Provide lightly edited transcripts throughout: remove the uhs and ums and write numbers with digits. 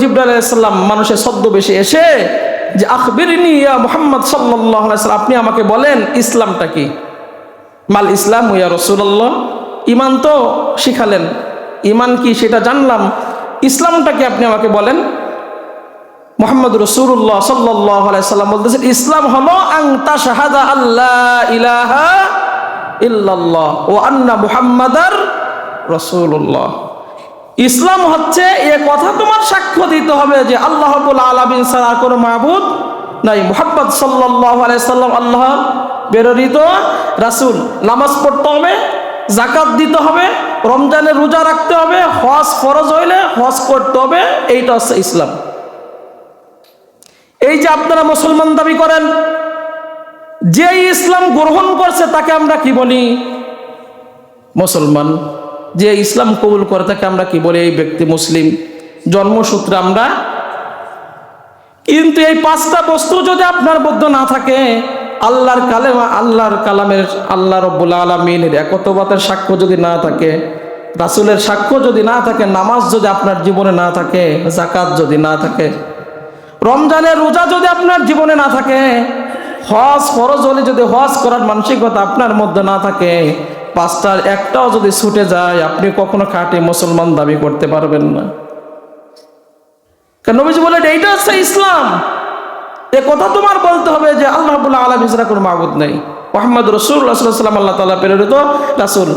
জিবরাইল আলাইহিস সালাম মানুষের ছদ্মবেশে এসে যে আখবিরনি ইয়া মুহাম্মদ সাল্লাল্লাহু আলাইহি ওয়াসাল্লাম, আপনি আমাকে বলেন ইসলামটা কি? মাল ইসলাম ইয়া রাসূলুল্লাহ, ঈমান তো শিখালেন, ঈমান কি সেটা জানলাম, ইসলামটা কি আপনি আমাকে বলেন। মুহাম্মদ রাসূলুল্লাহ সাল্লাল্লাহু আলাইহি ওয়াসাল্লাম বলতেছেন, ইসলাম হলো আন তাশহাদা আল্লা ইলাহা ইল্লাল্লাহ ওয়া আন্না মুহাম্মাদার রাসূলুল্লাহ। ইসলাম হচ্ছে এ কথা তোমার সাক্ষ্য দিতে হবে যে আল্লাহ রাব্বুল আলামিন ছাড়া কোনো মাবুদ নাই, মুহাম্মদ সাল্লাল্লাহু আলাইহি সাল্লাম আল্লাহর প্রেরিত রাসূল। নামাজ পড়তে হবে, যাকাত দিতে হবে, রমজানের রোজা রাখতে হবে, হজ ফরজ হইলে হজ করতে হবে, এইটা হচ্ছে ইসলাম। এই যে আপনারা মুসলমান দাবি করেন, যে ইসলাম গ্রহণ করছে তাকে আমরা কি বলি? মুসলমান। যে ইসলাম কবুল করে তাকে আমরা কি বলি? এই ব্যক্তি মুসলিম জন্মসূত্রে আমরা। কিন্তু এই পাঁচটা বস্তু যদি আপনার মধ্যে না থাকে, আল্লাহর কালেমা, আল্লাহর কালামের, আল্লাহ রাব্বুল আলামিনের একত্ববাদের সাক্ষ্য যদি না থাকে, রাসূলের সাক্ষ্য যদি না থাকে, নামাজ যদি আপনার জীবনে না থাকে, যাকাত যদি না থাকে, রমজানের রোজা যদি আপনার জীবনে না থাকে, হজ ফরজ হলে যদি হজ করার মানসিকতা আপনার মধ্যে না থাকে, পাঁচটার একটাও যদি ছুটে যায়, আপনি কখনো খাঁটি মুসলমান দাবি করতে পারবেন না। কারণ নবীজি বলেন এইটা হচ্ছে ইসলাম। এ কথা তোমার বলতে হবে যে আল্লাহ রাব্বুল আলামিন ছাড়া কোনো মাবুদ নেই, মুহাম্মদ রাসূলুল্লাহ সাল্লাল্লাহু আলাইহি ওয়াসাল্লাম আল্লাহ তাআলা প্রেরিত রাসূল।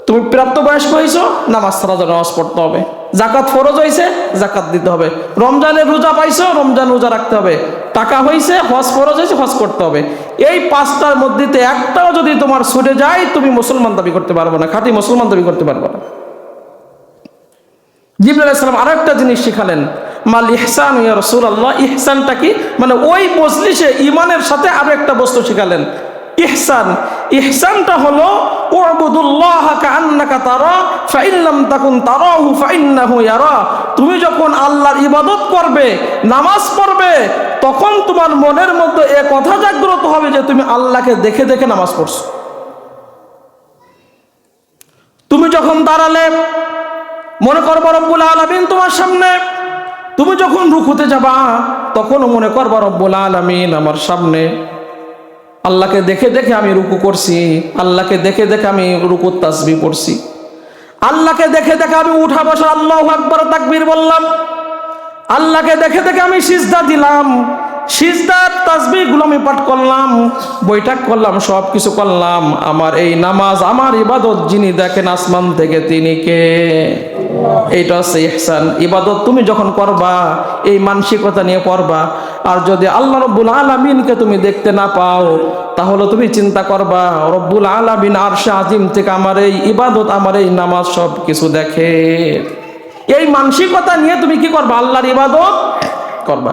তুমি প্রাপ্তবয়স্ক হয়েছো, নামাজ ছাড়া নামাজ পড়তে হবে, যাকাত ফরজ হয়েছে, যাকাত দিতে হবে, রমজানের রোজা পাইছো, রমজান রোজা রাখতে হবে, টাকা হয়েছে, হজ ফরজ হয়েছে, হজ করতে হবে। এই পাঁচটার মধ্যে একটাও যদি তোমার ছুটে যায়, তুমি মুসলমান দাবি করতে পারবে না, খাঁটি মুসলমান দাবি করতে পারবে না। জিবরাইল আলাইহিস সালাম আরেকটা জিনিস শিখালেন, মাল ইহসান ইয়া রাসূলুল্লাহ। ইহসানটা কি? মানে ওই মজলিসে ঈমানের সাথে আরো একটা বস্তু শিখালেন, ইহসান। ইহসানটা হলো উবুদুল্লাহ কাআন্নাকা তারা ফাইন লাম তাকুন তারাহু ফাইন্নাহু ইয়ারা। তুমি যখন আল্লাহর ইবাদত করবে, নামাজ পড়বে, তখন তোমার মনের মধ্যে এ কথা জাগ্রত হবে যে তুমি আল্লাহকে দেখে দেখে নামাজ পড়ছো। তুমি যখন দাঁড়ালে মনে করবা রব্বুল আলামিন তোমার সামনে, তুমি যখন রুকুতে যাবা তখনও মনে করবা রব্বুল আলামিন আমার সামনে, আল্লাহকে দেখে দেখে আমি রুকু করছি, আল্লাহকে দেখে দেখে আমি রুকুর তাসবিহ পড়ছি, আল্লাহকে দেখে দেখে আমি উঠা বসা আল্লাহু আকবার তাকবীর বললাম, আল্লাহকে দেখে দেখে আমি সিজদা দিলাম, সিজদার তাসবিহগুলো আমি পাঠ করলাম, বৈঠক করলাম, সব কিছু করলাম। আমার এই নামাজ, আমার ইবাদত যিনি দেখেন আসমান থেকে, তিনি কে? এইটা হচ্ছে ইহসান। ইবাদত তুমি যখন করবা এই মানসিকতা নিয়ে করবা। আর যদি আল্লাহ রব্বুল আলামিনকে তুমি দেখতে না পাও, তাহলে তুমি চিন্তা করবা রব্বুল আলামিন আরশে আজিম থেকে আমার এই ইবাদত, আমার এই নামাজ সব কিছু দেখে। এই মানসিকতা নিয়ে তুমি কি করবা? আল্লাহর ইবাদত করবা।